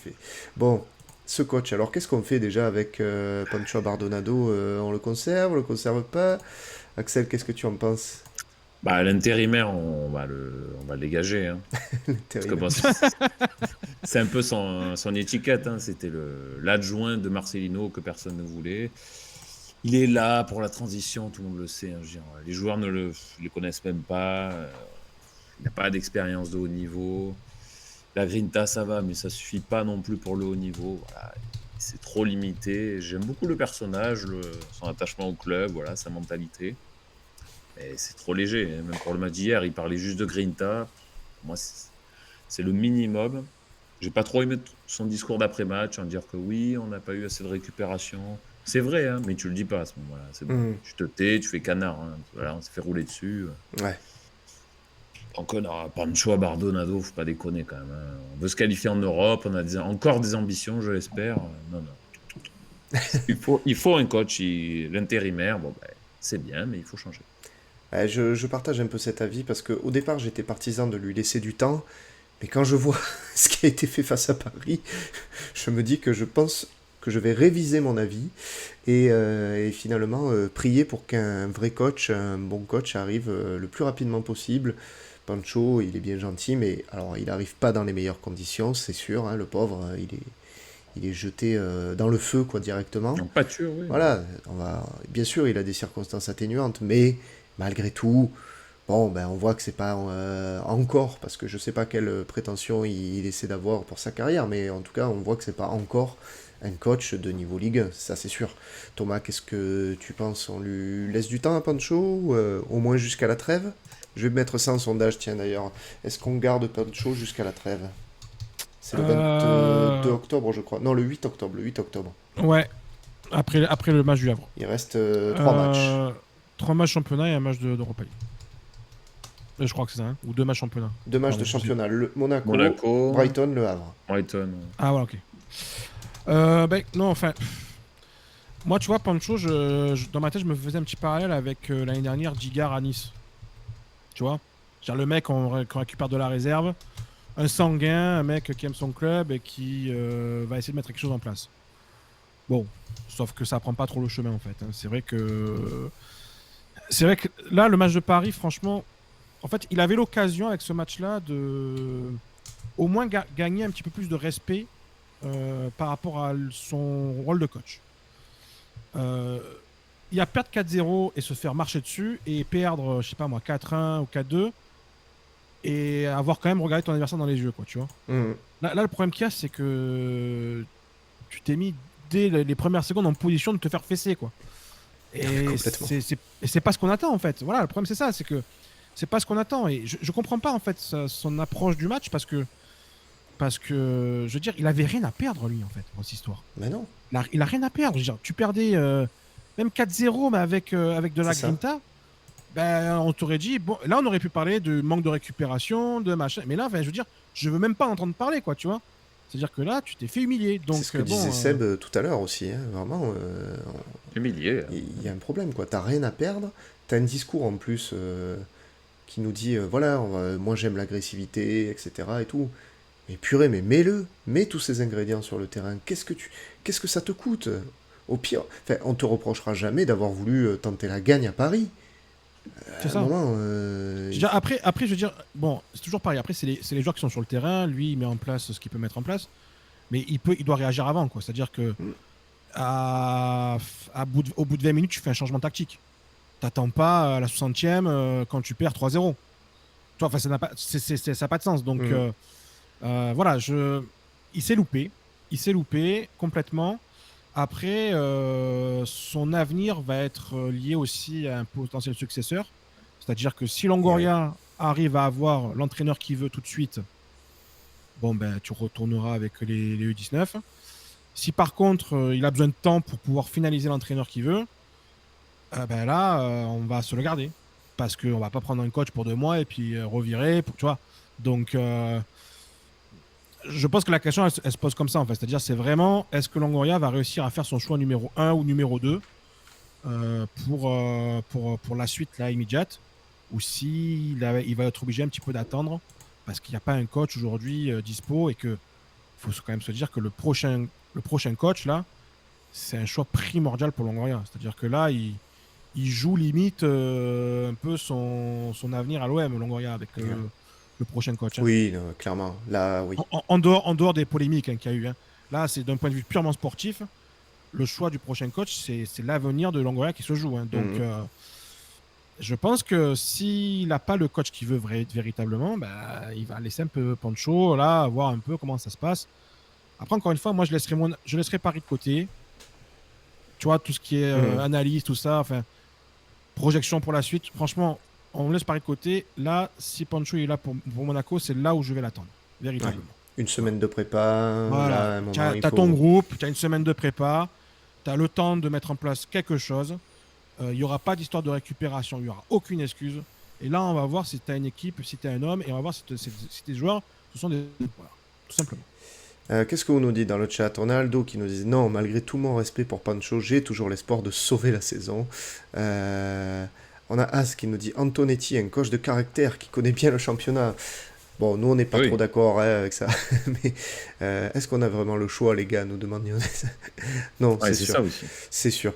fait. Bon, ce coach, alors qu'est-ce qu'on fait déjà avec Pancho Bardonado? On le conserve pas? Axel, qu'est-ce que tu en penses? Bah, l'intérimaire, on va le dégager, hein. Parce que Terrible. bon, c'est un peu son étiquette, hein. C'était l'adjoint de Marcelino que personne ne voulait. Il est là pour la transition, tout le monde le sait, hein. Je veux dire, les joueurs ne le connaissent même pas. Il n'a pas d'expérience de haut niveau. La Grinta, ça va, mais ça suffit pas non plus pour le haut niveau. Voilà, c'est trop limité. J'aime beaucoup le personnage, son attachement au club, voilà, sa mentalité. Mais c'est trop léger, hein. Même pour le match d'hier, il parlait juste de Grinta. Pour moi, c'est le minimum. J'ai pas trop aimé son discours d'après-match, en dire que oui, on n'a pas eu assez de récupération. C'est vrai, hein, mais tu le dis pas à ce moment-là. C'est bon. Hmm, Tu te tais, tu fais canard, hein. Voilà, on s'est fait rouler dessus. ouais. Donc, non, Pancho, Bardonado, faut pas déconner quand même, hein. On veut se qualifier en Europe, on a encore des ambitions, je l'espère. Non, non. Il faut un coach, l'intérimaire, bon, ben, c'est bien, mais il faut changer. Je partage un peu cet avis parce qu'au départ j'étais partisan de lui laisser du temps, mais quand je vois ce qui a été fait face à Paris, je me dis que je pense que je vais réviser mon avis et finalement prier pour qu'un vrai coach, un bon coach arrive le plus rapidement possible. Pancho, il est bien gentil, mais alors il n'arrive pas dans les meilleures conditions, c'est sûr, hein, le pauvre, il est jeté dans le feu quoi directement. En pâture, oui. Voilà, bien sûr, il a des circonstances atténuantes, mais malgré tout, bon, ben, on voit que c'est pas encore, parce que je sais pas quelle prétention il essaie d'avoir pour sa carrière, mais en tout cas, on voit que c'est pas encore un coach de niveau Ligue 1, ça c'est sûr. Thomas, qu'est-ce que tu penses? On lui laisse du temps à Pancho, au moins jusqu'à la trêve? Je vais mettre ça en sondage, tiens d'ailleurs. Est-ce qu'on garde Pancho jusqu'à la trêve? C'est le 22 Euh, octobre, je crois. Non, le 8 octobre, le 8 octobre. ouais, après le match du Havre. Il reste 3 matchs. Euh, 3 matchs championnat et un match d'Europa League. Je crois que c'est ça, hein. Ou 2 matchs championnat. Deux matchs de Pardon, je sais. championnat, le Monaco, Monaco, Brighton, Le Havre. Brighton. Ah ouais, ok. Ben, non, enfin, moi, tu vois, Pancho, dans ma tête, je me faisais un petit parallèle avec l'année dernière, Gigar à Nice. Tu vois? C'est-à-dire le mec qu'on récupère de la réserve, un sanguin, un mec qui aime son club et qui va essayer de mettre quelque chose en place. Bon, sauf que ça prend pas trop le chemin en fait, hein. C'est vrai que là, le match de Paris, franchement, en fait, il avait l'occasion avec ce match-là de au moins gagner un petit peu plus de respect par rapport à son rôle de coach. Euh, il y a perdre 4-0 et se faire marcher dessus et perdre, je sais pas moi, 4-1 ou 4-2 et avoir quand même regardé ton adversaire dans les yeux, quoi, tu vois. Mhm. Là, le problème qu'il y a, c'est que tu t'es mis dès les premières secondes en position de te faire fesser, quoi. Et Complètement. c'est pas ce qu'on attend, en fait. Voilà, le problème, c'est ça, c'est que c'est pas ce qu'on attend. Et je comprends pas, en fait, son approche du match parce que, je veux dire, il avait rien à perdre, lui, en fait, dans cette histoire. Mais non, Il a rien à perdre. Je veux dire, tu perdais même 4-0, mais avec de c'est la ça. grinta. Ben, on t'aurait dit, bon, là, on aurait pu parler de manque de récupération, de machin. Mais là, ben, je veux dire, je veux même pas entendre parler, quoi, tu vois. C'est-à-dire que là, tu t'es fait humilier. C'est ce Donc, que disait bon, Seb tout à l'heure aussi. Hein. Vraiment, Humilié. il y a un problème, quoi. T'as rien à perdre. T'as un discours en plus qui nous dit, voilà, moi j'aime l'agressivité, etc. et tout. Mais purée, mais mets-le. Mets tous ces ingrédients sur le terrain. Qu'est-ce que ça te coûte? Au pire, enfin, on te reprochera jamais d'avoir voulu tenter la gagne à Paris. c'est À un ça. moment, Je veux dire, après, je veux dire, bon, c'est toujours pareil. Après, c'est les joueurs qui sont sur le terrain. Lui, il met en place ce qu'il peut mettre en place. Mais il doit réagir avant, quoi. C'est-à-dire que mm, au bout de 20 minutes, tu fais un changement tactique. T'attends pas à la 60e quand tu perds 3-0. Tu vois, enfin, ça n'a pas, ça a pas de sens. Donc, mm. voilà, il s'est loupé. Il s'est loupé complètement. Après, son avenir va être lié aussi à un potentiel successeur. C'est-à-dire que si Ouais. Longoria arrive à avoir l'entraîneur qu'il veut tout de suite, bon, ben, tu retourneras avec les U19. Si par contre, il a besoin de temps pour pouvoir finaliser l'entraîneur qu'il veut, ben là, on va se le garder. Parce qu'on va pas prendre un coach pour 2 mois et puis revirer, tu vois. Donc, je pense que la question, elle se pose comme ça, en fait. C'est-à-dire, c'est vraiment, est-ce que Longoria va réussir à faire son choix numéro 1 ou numéro 2 pour la suite, là, immédiate, ou si il va être obligé un petit peu d'attendre parce qu'il n'y a pas un coach aujourd'hui dispo et que faut quand même se dire que le prochain coach, là, c'est un choix primordial pour Longoria. C'est-à-dire que là, il joue limite un peu son avenir à l'OM, Longoria, avec Ouais. le prochain coach. Hein. Oui, non, clairement. Là, oui. En dehors des polémiques qu'il y a eu. Hein. Là, c'est d'un point de vue purement sportif. Le choix du prochain coach, c'est l'avenir de Longoria qui se joue. Hein. Donc, je pense que s'il n'a pas le coach qu'il veut véritablement, bah, il va laisser un peu Pancho, là, voir un peu comment ça se passe. Après, encore une fois, moi, je laisserai Paris de côté. Tu vois, tout ce qui est analyse, tout ça, enfin, projection pour la suite. Franchement, on laisse Paris de côté. Là, si Pancho est là pour Monaco, c'est là où je vais l'attendre, véritablement. Ouais. Une semaine de prépa, Voilà. là, à un moment, il T'as faut... ton groupe, tu as une semaine de prépa, tu as le temps de mettre en place quelque chose. Il n'y aura pas d'histoire de récupération, il n'y aura aucune excuse. Et là, on va voir si tu as une équipe, si tu es un homme, et on va voir si tes joueurs, ce sont des... Voilà, tout simplement. Qu'est-ce que vous nous dites dans le chat? On a Aldo qui nous dit non, malgré tout mon respect pour Pancho, j'ai toujours l'espoir de sauver la saison. On a As qui nous dit Antonetti, un coach de caractère qui connaît bien le championnat. Bon, nous on n'est pas trop d'accord avec ça, mais est-ce qu'on a vraiment le choix, les gars, nous demandions. Non, Ouais, c'est sûr. ça aussi. C'est sûr.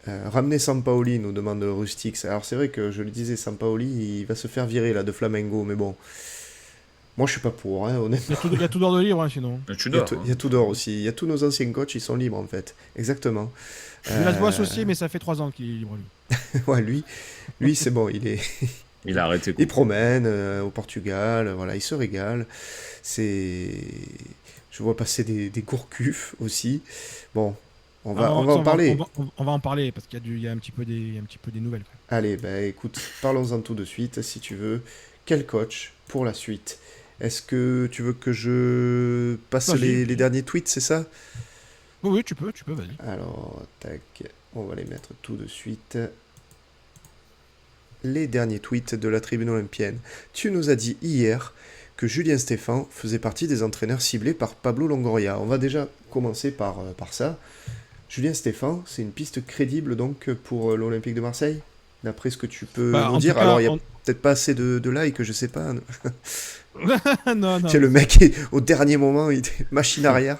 Ramener Sampaoli, nous demande Rustix. Alors c'est vrai que je le disais, Sampaoli, il va se faire virer là de Flamengo, mais bon. Moi, je suis pas pour, hein, honnêtement. Il y a tout d'or de libre, hein, sinon. Il y a tout d'or aussi. Il y a tous nos anciens coachs, ils sont libres en fait. Exactement. Villas-Boas aussi, mais ça fait 3 ans qu'il est libre, lui. Ouais, lui c'est bon, Il a arrêté. il promène au Portugal, voilà, il se régale. Je vois passer des Gourcuff aussi. Bon, on va en parler. On va en parler parce qu'il y a un petit peu des nouvelles. Quoi. Allez, bah écoute, parlons-en tout de suite, si tu veux. Quel coach pour la suite? Est-ce que tu veux que je passe les derniers tweets, c'est ça? Oui, tu peux, vas-y. Alors, tac, on va les mettre tout de suite. Les derniers tweets de la tribune olympienne. Tu nous as dit hier que Julien Stéphan faisait partie des entraîneurs ciblés par Pablo Longoria. On va déjà commencer par ça. Julien Stéphan, c'est une piste crédible donc pour l'Olympique de Marseille, d'après ce que tu peux nous dire. Alors, il n'y a peut-être pas assez de likes, je sais pas. non. Tu sais, le mec, au dernier moment, il était machine arrière.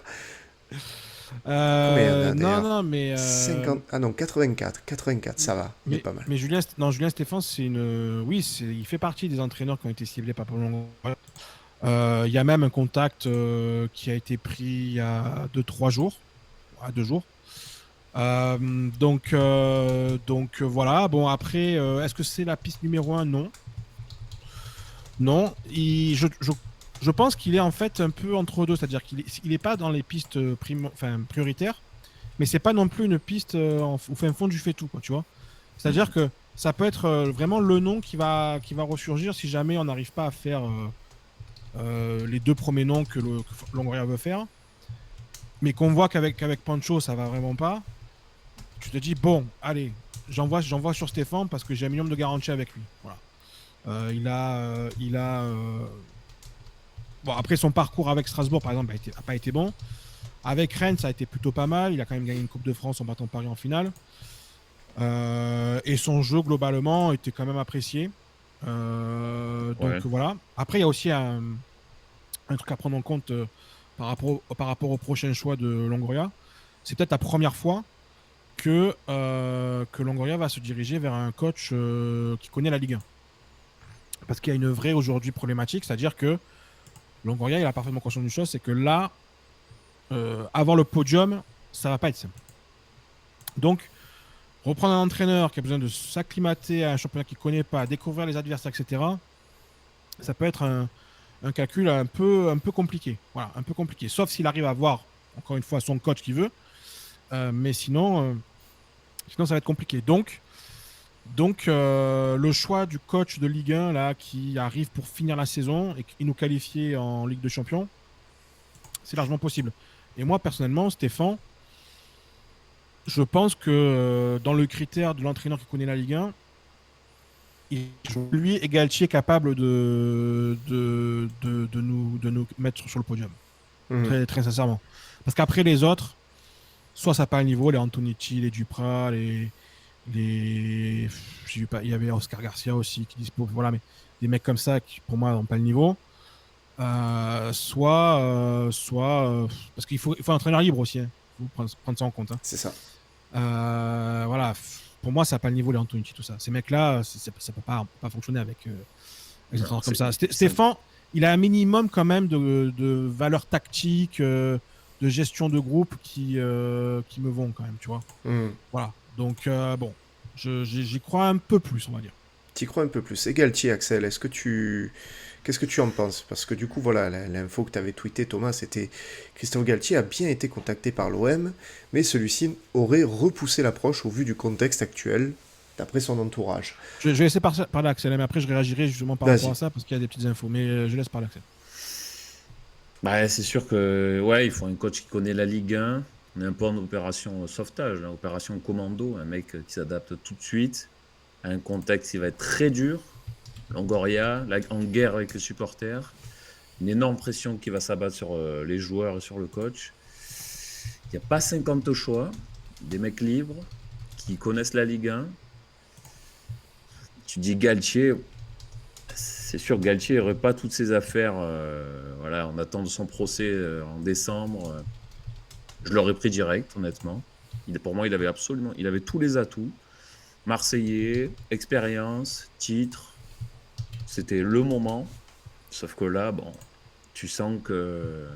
Non, mais... 50... Ah non, 84, ça va, il est pas mal. Mais Julien Stéphan, il fait partie des entraîneurs qui ont été ciblés par Pablo Longoria. Il y a même un contact qui a été pris il y a 2 jours. Donc voilà. Bon, après, est-ce que c'est la piste numéro 1? Non. Je pense qu'il est en fait un peu entre deux, c'est-à-dire qu'il est pas dans les pistes prioritaires, mais c'est pas non plus une piste au fin fond du fait tout, quoi, tu vois. C'est-à-dire que ça peut être vraiment le nom qui va ressurgir si jamais on n'arrive pas à faire les 2 premiers noms que Longoria veut faire, mais qu'on voit qu'avec Pancho ça va vraiment pas. Tu te dis bon, allez, j'envoie sur Stéphane parce que j'ai un minimum de garantie avec lui. Voilà. Il a bon, après son parcours avec Strasbourg par exemple a pas été bon. Avec Rennes ça a été plutôt pas mal. Il a quand même gagné une Coupe de France en battant Paris en finale. Et son jeu globalement était quand même apprécié. Donc voilà. Après il y a aussi un truc à prendre en compte par rapport au prochain choix de Longoria. C'est peut-être la première fois que Longoria va se diriger vers un coach qui connaît la Ligue 1. Parce qu'il y a une vraie aujourd'hui problématique, c'est-à-dire que Longoria il a parfaitement conscience d'une chose, c'est que là, avant le podium, ça va pas être simple. Donc, reprendre un entraîneur qui a besoin de s'acclimater à un championnat qu'il connaît pas, découvrir les adversaires, etc., ça peut être un calcul un peu compliqué. Voilà, un peu compliqué. Sauf s'il arrive à avoir, encore une fois, son coach qu'il veut. Mais sinon, ça va être compliqué. Donc le choix du coach de Ligue 1 là, qui arrive pour finir la saison et qui nous qualifier en Ligue de Champions, c'est largement possible. Et moi, personnellement, Stéphane, je pense que dans le critère de l'entraîneur qui connaît la Ligue 1, lui et Galtier est capable de nous mettre sur le podium. Très, très sincèrement. Parce qu'après, les autres, soit ça n'a pas le niveau, les Antonetti, les Duprat, j'ai vu pas, il y avait Oscar Garcia aussi qui dispose, voilà, mais des mecs comme ça qui pour moi n'ont pas le niveau. Parce qu'il faut un entraîneur libre aussi. Faut prendre ça en compte. C'est ça. Voilà. Pour moi, ça n'a pas le niveau les Antonucci, tout ça. Ces mecs-là, ça peut pas fonctionner avec des entraîneurs comme ça. Stéphane, il a un minimum quand même de valeurs tactiques, de gestion de groupe qui me vont quand même, tu vois. Voilà. Donc, bon, j'y crois un peu plus, on va dire. T'y crois un peu plus. Et Galtier, Axel, qu'est-ce que tu en penses? Parce que du coup, voilà, l'info que tu avais tweeté, Thomas, c'était Christophe Galtier a bien été contacté par l'OM, mais celui-ci aurait repoussé l'approche au vu du contexte actuel, d'après son entourage. Je vais laisser parler Axel, mais après je réagirai justement par rapport à ça, parce qu'il y a des petites infos, mais je laisse parler Axel. Bah, c'est sûr que ouais, il faut un coach qui connaît la Ligue 1. On est un peu en opération sauvetage, opération commando, un mec qui s'adapte tout de suite à un contexte qui va être très dur. Longoria, en guerre avec les supporters, une énorme pression qui va s'abattre sur les joueurs et sur le coach. Il n'y a pas 50 choix, des mecs libres qui connaissent la Ligue 1. Tu dis Galtier, c'est sûr que Galtier n'aurait pas toutes ses affaires. Voilà, on attend de son procès en décembre. Je l'aurais pris direct, honnêtement. Pour moi, il avait tous les atouts. Marseillais, expérience, titre. C'était le moment. Sauf que là, bon, tu sens que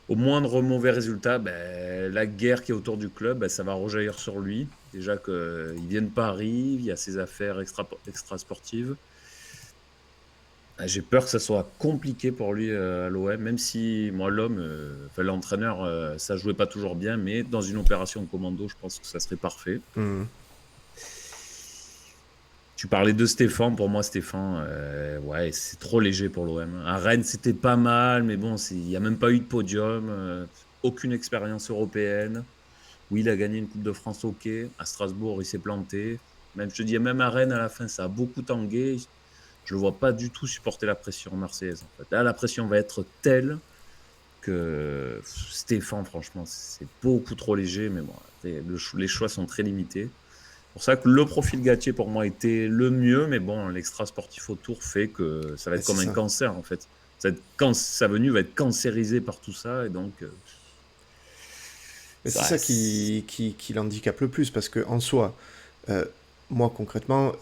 au moindre mauvais résultat, la guerre qui est autour du club, ça va rejaillir sur lui. Déjà qu'il vient de Paris, il y a ses affaires extra-sportives. J'ai peur que ça soit compliqué pour lui à l'OM, même si moi, l'entraîneur, ça jouait pas toujours bien, mais dans une opération commando, je pense que ça serait parfait. Tu parlais de Stéphane, pour moi Stéphane, ouais, c'est trop léger pour l'OM. À Rennes, c'était pas mal, mais bon, il n'y a même pas eu de podium, aucune expérience européenne. Oui, il a gagné une Coupe de France, ok. À Strasbourg, il s'est planté. Même, je te dis, même à Rennes, à la fin, ça a beaucoup tangué. Je le vois pas du tout supporter la pression marseillaise. En fait. Là, la pression va être telle que Stéphane, franchement, c'est beaucoup trop léger, mais bon, les choix sont très limités. C'est pour ça que le profil Galtier, pour moi, était le mieux, mais bon, l'extra sportif autour fait que ça va être comme un cancer, en fait. Sa venue va être cancérisée par tout ça, et donc... Mais c'est ça qui l'handicape le plus, parce que en soi, moi concrètement,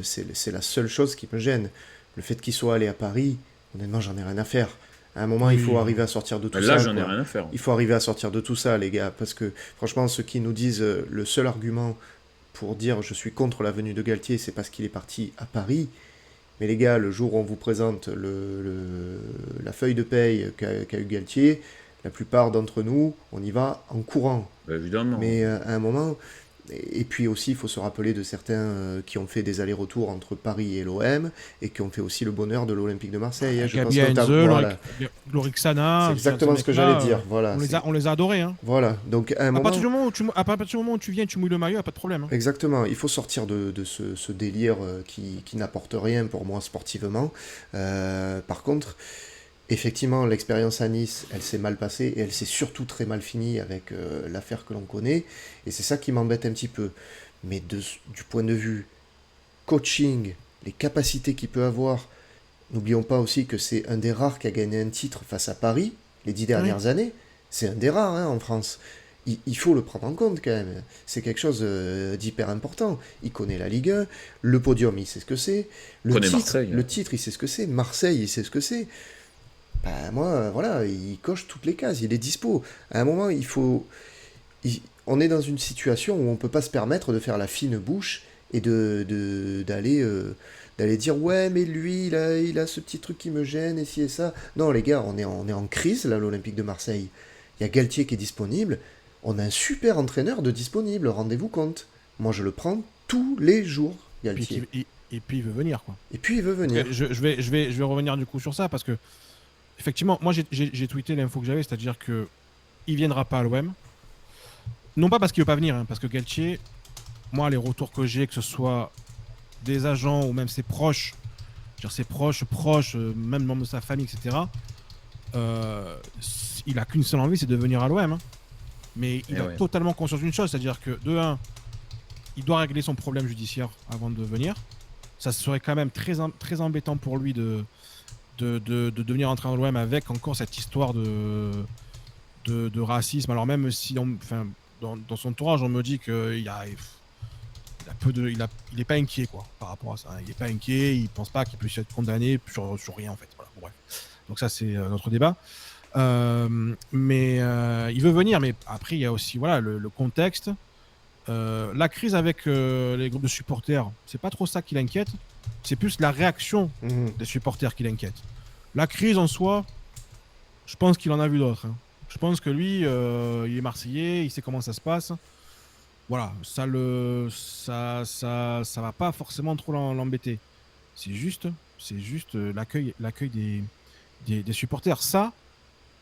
c'est la seule chose qui me gêne. Le fait qu'il soit allé à Paris, honnêtement, j'en ai rien à faire. À un moment, il faut arriver à sortir de tout ça. Là, j'en ai rien à faire. Il faut arriver à sortir de tout ça, les gars, parce que franchement, ceux qui nous disent le seul argument pour dire je suis contre la venue de Galtier, c'est parce qu'il est parti à Paris. Mais les gars, le jour où on vous présente la feuille de paye qu'a eu Galtier, la plupart d'entre nous, on y va en courant. Évidemment. Mais à un moment, et puis aussi, il faut se rappeler de certains qui ont fait des allers-retours entre Paris et l'OM, et qui ont fait aussi le bonheur de l'Olympique de Marseille. Gabi Heinze, Lorixana. C'est exactement ce que j'allais dire. Voilà, on les a adorés. Hein. Voilà. Donc, à partir du moment où tu viens et tu mouilles le maillot, il n'y a pas de problème. Hein. Exactement. Il faut sortir de ce délire qui n'apporte rien pour moi sportivement. Par contre... Effectivement, l'expérience à Nice, elle s'est mal passée et elle s'est surtout très mal finie avec l'affaire que l'on connaît. Et c'est ça qui m'embête un petit peu. Mais du point de vue coaching, les capacités qu'il peut avoir, n'oublions pas aussi que c'est un des rares qui a gagné un titre face à Paris les 10 dernières années. C'est un des rares en France. Il faut le prendre en compte quand même. C'est quelque chose d'hyper important. Il connaît la Ligue 1, le podium, il sait ce que c'est. Le titre, il sait ce que c'est. Marseille, il sait ce que c'est. Moi, voilà, il coche toutes les cases, il est dispo. À un moment, on est dans une situation où on ne peut pas se permettre de faire la fine bouche et d'aller dire ouais, mais lui, il a ce petit truc qui me gêne et ci et ça. Non, les gars, on est en crise, là, l'Olympique de Marseille. Il y a Galtier qui est disponible. On a un super entraîneur de disponible, rendez-vous compte. Moi, je le prends tous les jours, Galtier. Et puis, il veut venir, quoi. Et puis, il veut venir. Je vais revenir du coup sur ça, parce que effectivement, moi j'ai tweeté l'info que j'avais, c'est-à-dire que il viendra pas à l'OM. Non pas parce qu'il veut pas venir, hein, parce que Galtier, moi les retours que j'ai, que ce soit des agents ou même ses proches, même membres de sa famille, etc. Il a qu'une seule envie, c'est de venir à l'OM. Hein. Mais il a totalement conscience d'une chose, c'est-à-dire que de un, il doit régler son problème judiciaire avant de venir. Ça serait quand même très embêtant pour lui de devenir entraîneur de l'OM avec encore cette histoire de racisme. Alors même si dans son entourage, on me dit qu'il il est pas inquiet quoi, par rapport à ça. Il est pas inquiet, il pense pas qu'il puisse être condamné sur rien en fait. Voilà, bon, bref. Donc ça c'est notre débat. Mais il veut venir, mais après il y a aussi voilà, le contexte. La crise avec les groupes de supporters, c'est pas trop ça qui l'inquiète, c'est plus la réaction des supporters qui l'inquiète. La crise en soi, je pense qu'il en a vu d'autres. Hein. Je pense que lui, il est Marseillais, il sait comment ça se passe. Voilà, ça va pas forcément trop l'embêter. C'est juste l'accueil des supporters. Ça,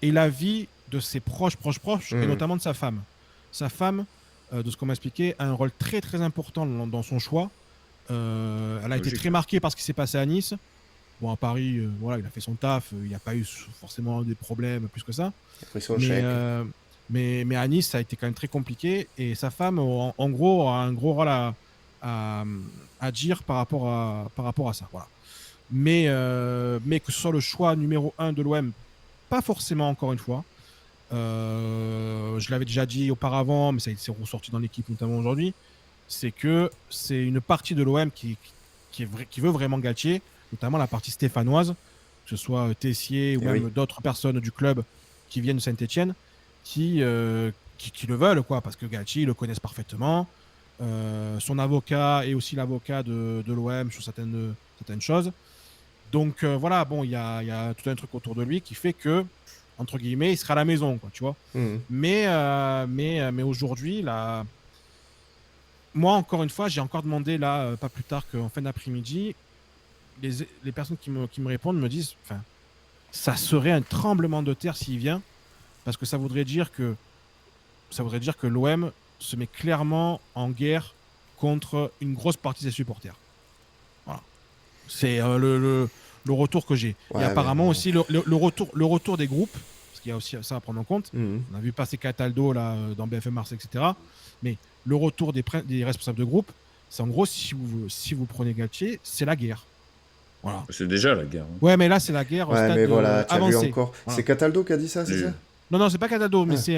et la vie de ses proches, et notamment de sa femme. Sa femme, de ce qu'on m'a expliqué, a un rôle très très important dans son choix. Elle a été très marquée par ce qui s'est passé à Nice. Bon, à Paris, voilà, il a fait son taf, il n'y a pas eu forcément des problèmes plus que ça. Il a pris son chèque. Mais à Nice, ça a été quand même très compliqué. Et sa femme, en gros, a un gros rôle à dire par rapport à ça. Voilà. Mais que ce soit le choix numéro 1 de l'OM, pas forcément encore une fois. Je l'avais déjà dit auparavant, mais ça s'est ressorti dans l'équipe notamment aujourd'hui. C'est que c'est une partie de l'OM qui veut vraiment Galtier, notamment la partie stéphanoise, que ce soit Tessier ou même d'autres personnes du club qui viennent de Saint-Etienne, qui le veulent, quoi, parce que Galtier, ils le connaissent parfaitement. Son avocat est aussi l'avocat de l'OM sur certaines choses. Donc voilà, bon, il y a tout un truc autour de lui qui fait que, entre guillemets, il sera à la maison, quoi, tu vois. Mais aujourd'hui, là, moi, encore une fois, j'ai encore demandé, là, pas plus tard qu'en fin d'après-midi, les personnes qui me répondent me disent, ça serait un tremblement de terre s'il vient, parce que ça voudrait dire que l'OM se met clairement en guerre contre une grosse partie des supporters. Voilà. C'est le retour que j'ai. Ouais, et apparemment aussi le retour des groupes, parce qu'il y a aussi ça à prendre en compte. On a vu passer Cataldo là, dans BFM Marseille, etc. Mais le retour des responsables de groupe, c'est en gros, si vous prenez Galtier, c'est la guerre. Voilà. C'est déjà la guerre. Hein. Ouais, mais là, c'est la guerre au stade mais voilà, tu as vu avancé. encore. Voilà. C'est Cataldo qui a dit ça, c'est ça? Non, c'est pas Cataldo, mais c'est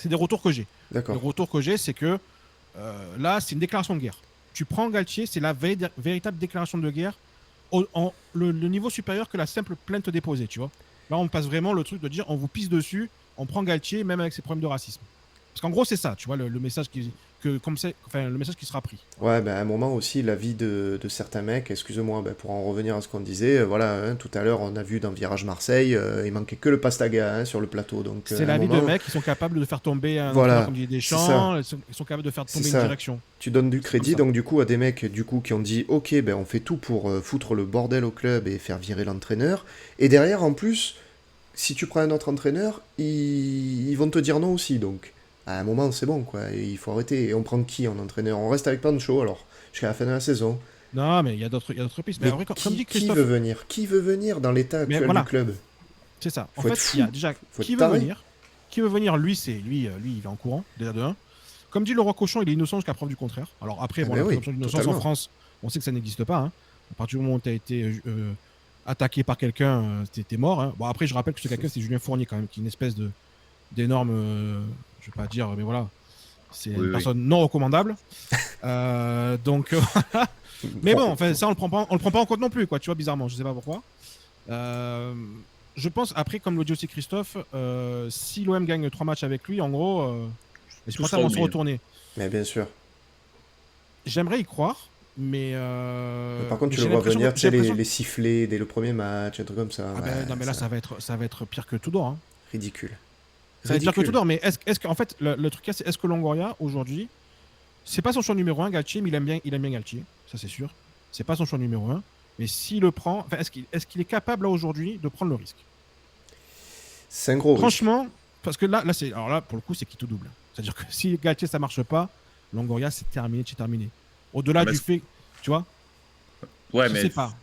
des retours que j'ai. D'accord. Le retour que j'ai, c'est que là, c'est une déclaration de guerre. Tu prends Galtier, c'est la véritable déclaration de guerre le niveau supérieur que la simple plainte déposée, tu vois. Là, on passe vraiment le truc de dire on vous pisse dessus, on prend Galtier, même avec ses problèmes de racisme. Parce qu'en gros, c'est ça, tu vois, le message le message qui sera pris. Ouais, à un moment aussi, la vie de certains mecs, excuse-moi, pour en revenir à ce qu'on disait, voilà, tout à l'heure, on a vu dans Virage Marseille, il manquait que le Pastaga sur le plateau. Donc, c'est la vie de mecs qui sont capables de faire tomber un comme Didier Deschamps, ils sont capables de faire tomber une direction. Tu donnes du crédit, donc du coup, à des mecs qui ont dit, ok, on fait tout pour foutre le bordel au club et faire virer l'entraîneur. Et derrière, en plus, si tu prends un autre entraîneur, ils vont te dire non aussi, donc... À un moment, c'est bon, quoi. Et il faut arrêter. Et on prend qui en entraîneur? On reste avec Pancho, alors, jusqu'à la fin de la saison. Non, mais il y a d'autres pistes. Mais vrai, comme dit Christophe... Qui veut venir dans l'état actuel du club? C'est ça. En fait, il y a déjà qui veut venir. Qui veut venir, lui, il est en courant, déjà de 1. Comme dit le roi Cochon, il est innocent jusqu'à preuve du contraire. Alors après, la présomption d'innocence en France, on sait que ça n'existe pas. Hein. À partir du moment où tu as été attaqué par quelqu'un, t'es mort. Hein. Bon, après, je rappelle que ce quelqu'un, c'est Julien Fournier, quand même, qui est une espèce d'énorme... je vais pas dire, mais voilà, c'est une personne non recommandable. Donc, mais bon, ça on le prend pas en compte non plus, quoi. Tu vois, bizarrement, je sais pas pourquoi. Je pense après, comme le dit aussi Christophe, si l'OM gagne 3 matchs avec lui, en gros, les supporters vont se retourner. Mais bien sûr. J'aimerais y croire, mais par contre, tu le vois venir, tu sais, les sifflets dès le premier match, un truc comme ça. Non, mais là, ça va être pire que Tudor. Hein. Ridicule. Ça veut dire que Tudor, mais est-ce qu'en fait, le truc, c'est est-ce que Longoria, aujourd'hui, c'est pas son choix numéro 1, Galtier, mais il aime bien Galtier, ça c'est sûr. C'est pas son choix numéro 1, mais s'il le prend, est-ce qu'il est capable, là, aujourd'hui, de prendre le risque? C'est un gros Franchement, risque. Parce que là, pour le coup, c'est qui tout double. C'est-à-dire que si Galtier, ça marche pas, Longoria, c'est terminé. Au-delà du fait, tu vois, ouais, je sais pas.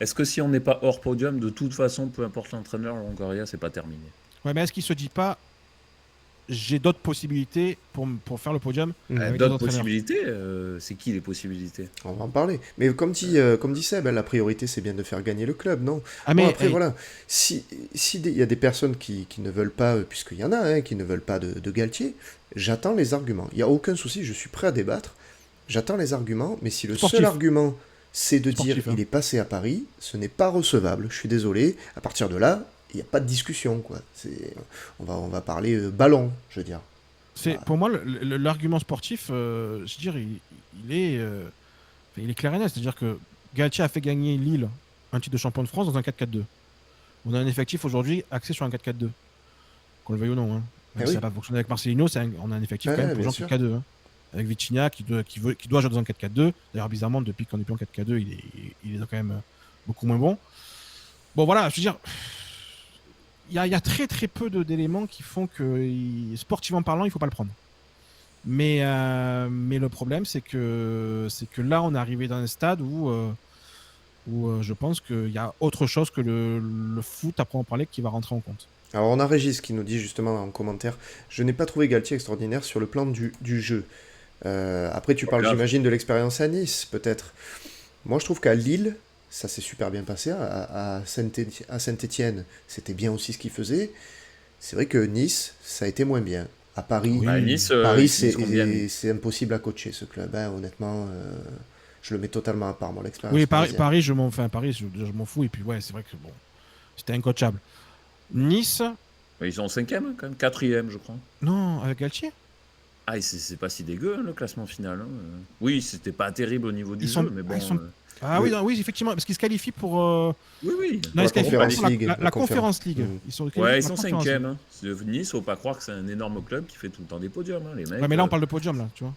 Est-ce que si on n'est pas hors podium, de toute façon, peu importe l'entraîneur, Longoria, c'est pas terminé? Ouais, mais est-ce qu'il se dit pas... j'ai d'autres possibilités pour faire le podium avec des D'autres entraîneurs. possibilités, c'est qui les possibilités? On va en parler. Mais comme dit Seb, la priorité, c'est bien de faire gagner le club, non? Ah Bon, mais après, voilà. Si il y a des personnes qui ne veulent pas, puisqu'il y en a, hein, qui ne veulent pas de Galtier, j'attends les arguments. Il n'y a aucun souci, je suis prêt à débattre. J'attends les arguments, mais si le Sportif. seul argument, c'est de dire Sportif, hein. il est passé à Paris, ce n'est pas recevable. Je suis désolé. À partir de là, il n'y a pas de discussion, quoi. On va parler ballon, je veux dire. Pour moi, l'argument sportif, je veux dire, il est clair et net. C'est-à-dire que Galtier a fait gagner Lille un titre de champion de France dans un 4-4-2. On a un effectif aujourd'hui axé sur un 4-4-2. Qu'on le veuille ou non. Hein. Même Eh si oui. ça n'a pas fonctionné avec Marcelino, on a un effectif Ouais, quand même pour bien jouer en sûr. 4-4-2. Hein. Avec Vitinha qui doit jouer dans un 4-4-2. D'ailleurs, bizarrement, depuis qu'on n'est plus en 4-4-2, il est quand même beaucoup moins bon. Bon, voilà, je veux dire, il y a très très peu d'éléments qui font que, sportivement parlant, il ne faut pas le prendre. Mais le problème, c'est que là, on est arrivé dans un stade où je pense qu'il y a autre chose que le foot, à proprement parler, qui va rentrer en compte. Alors on a Régis qui nous dit justement en commentaire, je n'ai pas trouvé Galtier extraordinaire sur le plan du jeu. Après tu parles, Voilà. j'imagine, de l'expérience à Nice, peut-être. Moi je trouve qu'à Lille, ça s'est super bien passé. À Saint-Étienne, c'était bien aussi ce qu'il faisait. C'est vrai que Nice, ça a été moins bien. À Paris, Oui. Bah, Nice, Paris ils sont bien mis. c'est impossible à coacher ce club. Hein, honnêtement, je le mets totalement à part, moi, l'expérience Oui, parisienne. Paris, je m'en fous. Et puis, ouais, c'est vrai que bon, c'était incoachable. Nice, Ils sont 5e, quand même, 4e, je crois. non, avec Galtier. Ah, et c'est pas si dégueu, hein, le classement final. Hein. Oui, c'était pas terrible au niveau du Ils sont- jeu, mais bon. ils sont- Ah Oui. oui, non, oui, effectivement, parce qu'ils se qualifient pour. Oui, oui. Non, ils se qualifient Conférence pour la- League, la, la la Conférence League. Mm. Ils sont Ouais, qualifiés ils pour la sont Conférence 5e. League. Hein. Nice, faut pas croire que c'est un énorme club qui fait tout le temps des podiums, hein, les mecs. Ouais, mais là, on parle de podium, là, tu vois.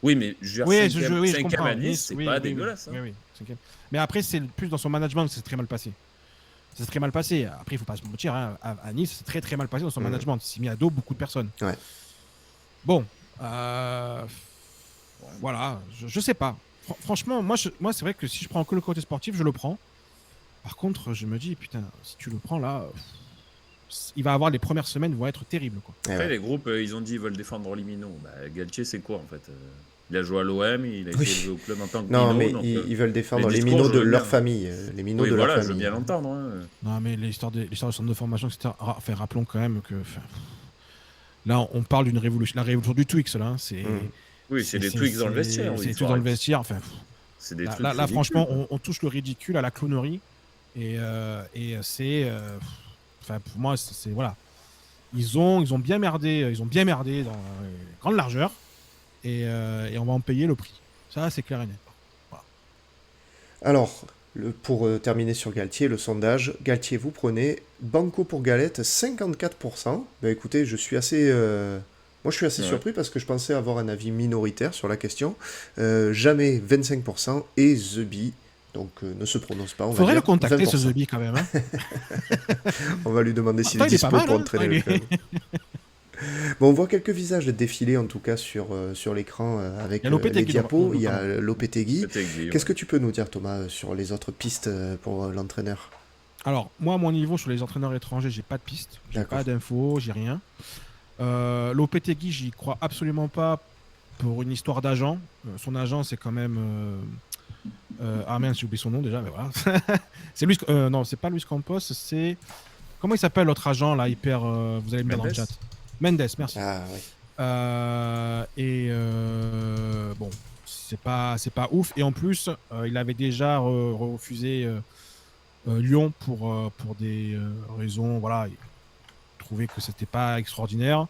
Oui, mais je veux dire, Oui, 5e, oui, je 5e comprends. à Nice, c'est oui, pas oui, dégueulasse. oui, Hein. oui, cinquième. Mais après, c'est plus dans son management, c'est très mal passé. C'est très mal passé. Après, il faut pas se mentir, hein. À Nice, c'est très très mal passé dans son management. Il s'est mis à dos beaucoup de personnes. Ouais. Bon, voilà, je sais pas. Franchement, moi, c'est vrai que si je prends que le côté sportif, je le prends. Par contre, je me dis, putain, si tu le prends là, il va avoir les premières semaines vont être terribles, quoi. Après, les groupes, ils ont dit qu'ils veulent défendre les minots. Bah, Galtier, c'est quoi en fait Il a joué à l'OM, il a essayé de jouer au club en tant que Non, minot. mais donc, ils veulent défendre les les discours, minots je de veux leur bien. famille. Les minots Oui, de voilà, leur je veux famille. bien l'entendre. Hein. Non, mais l'histoire des centres de formation, etc. Enfin, rappelons quand même que. Là, on parle d'une révolution. La révolution du Twix, là. C'est. Oui, c'est des tweaks dans le vestiaire. C'est oui, des faut tweaks dans le arrêter. vestiaire. Enfin, C'est des trucs là, ridicules, franchement, quoi. on touche le ridicule à la clownerie. Et c'est. Enfin, pour moi, c'est. Voilà. Ils ont bien merdé. Ils ont bien merdé dans grande largeur. Et on va en payer le prix. Ça, c'est clair et net. Voilà. Alors, pour terminer sur Galtier, le sondage, Galtier, vous prenez Banco pour Galette, 54%. Ben écoutez, je suis assez... Moi, je suis assez Ouais. surpris parce que je pensais avoir un avis minoritaire sur la question. Jamais 25% et The Bee, donc ne se prononce pas. On va Faudrait dire le contacter, ce 20%. Zebi, quand même. Hein. On va lui demander s'il Attends, est il est pas dispo mal, pour hein. entraîner Il le est- club. Bon, on voit quelques visages défiler en tout cas sur l'écran avec Il y a les Lopetegui, diapos. notamment. Il y a Lopetegui. Lopetegui, Qu'est-ce ouais. que tu peux nous dire, Thomas, sur les autres pistes pour l'entraîneur? Alors, moi, à mon niveau, sur les entraîneurs étrangers, j'ai pas de piste, j'ai D'accord. pas d'infos, j'ai rien. Lopetegui, j'y crois absolument pas pour une histoire d'agent. Son agent, c'est quand même. Ah merde, j'ai oublié son nom déjà, mais voilà. C'est Luis. Non, c'est pas Luis Campos, c'est. Comment il s'appelle l'autre agent là, hyper. Vous allez me dire dans le Mendes. chat. Mendes, merci. Ah oui. Bon, c'est pas ouf. Et en plus, il avait déjà refusé Lyon pour des raisons. Voilà, il trouvait que c'était pas extraordinaire.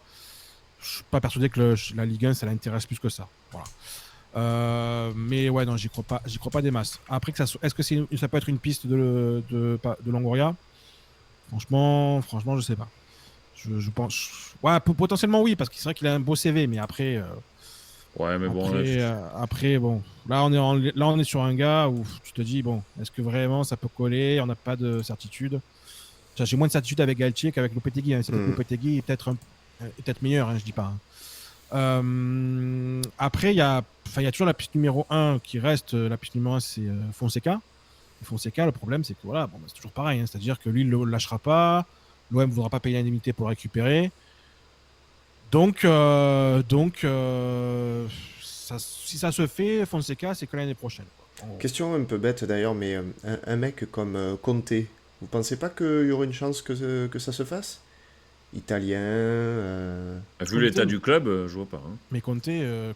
Je suis pas persuadé que la Ligue 1 ça l'intéresse plus que ça. Voilà. Mais ouais, non, j'y crois pas des masses. Après, est-ce que ça peut être une piste de Longoria? Franchement, je sais pas. Je pense. Ouais, potentiellement oui, parce que c'est vrai qu'il a un beau CV, mais après. Ouais, mais bon, Après, bon, là on est sur un gars où tu te dis, bon, est-ce que vraiment ça peut coller? On n'a pas de certitude. J'ai moins de certitude avec Galtier qu'avec Lopetegui. Hein. C'est peut-être Lopetegui est peut-être meilleur, hein, je dis pas. Hein. Après, il y a toujours la piste numéro 1 qui reste. La piste numéro 1, c'est Fonseca. Et Fonseca, le problème, c'est que voilà, bon, c'est toujours pareil. Hein. C'est-à-dire que lui, il ne le lâchera pas. L'OM ne voudra pas payer l'indemnité pour le récupérer. Si ça se fait, Fonseca, c'est que l'année prochaine, quoi. En gros. Question un peu bête d'ailleurs, mais un mec comme Conte, vous pensez pas qu'il y aurait une chance que ça se fasse? Italien, Vu l'état du club, je vois pas. Hein. Mais Conte, Il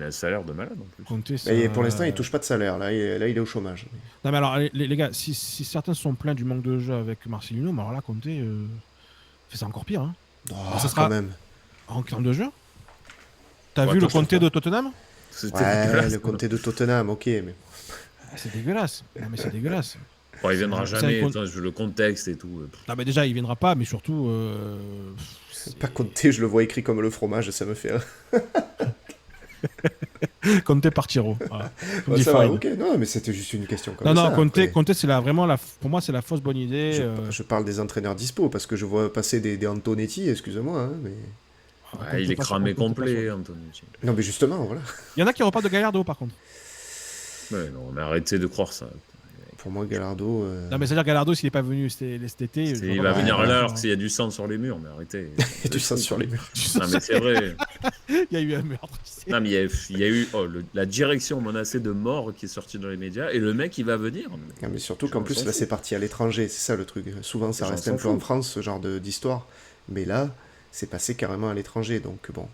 a un salaire de malade en plus. mais pour l'instant il touche pas de salaire, là il est au chômage. Non, mais alors, les gars, si certains sont plaints du manque de jeu avec Marcelino, mais alors là, Conte fait ça encore pire. Hein. Oh, ça sera quand même. en termes de jeu. T'as Ouais, vu le attention, Conte quoi. de Tottenham? C'était Ouais, dégueulasse, le quoi. Conte de Tottenham, ok, mais C'est dégueulasse. Non, mais c'est dégueulasse. Bon, il viendra C'est un jamais, compte- le contexte et tout. Non, mais déjà, il viendra pas, mais surtout. pas Conte, je le vois écrit comme le fromage, ça me fait... Conte par Tiro. Voilà. Ouais, ça va, Fine. ok, non, mais c'était juste une question comme Non, ça. non, Conte, après. Conte c'est pour moi, c'est la fausse bonne idée. Je parle des entraîneurs dispo, parce que je vois passer des Antonetti, excusez-moi, hein, mais... Ouais, il est cramé complet, Antonucci. Non, mais justement, voilà. Il y en a qui repartent de Gallardo, par contre. Ouais, non, mais arrêtez de croire ça. Pour moi, Gallardo... Non, mais c'est-à-dire Gallardo, s'il n'est pas venu cet été. je Il vois va pas venir pourquoi. là alors qu'il y a du sang sur les murs, mais arrêtez. Et du sang sur les murs. Non, mais c'est vrai. Il y a eu un meurtre. tu sais. Non, mais il y a eu la direction menacée de mort qui est sortie dans les médias, et le mec, il va venir. Non, mais surtout Je qu'en m'en plus, s'en là, fout. c'est parti à l'étranger, c'est ça le truc. Souvent, ça J'en reste s'en un peu en fous. France, ce genre d'histoire. Mais là, c'est passé carrément à l'étranger, donc bon,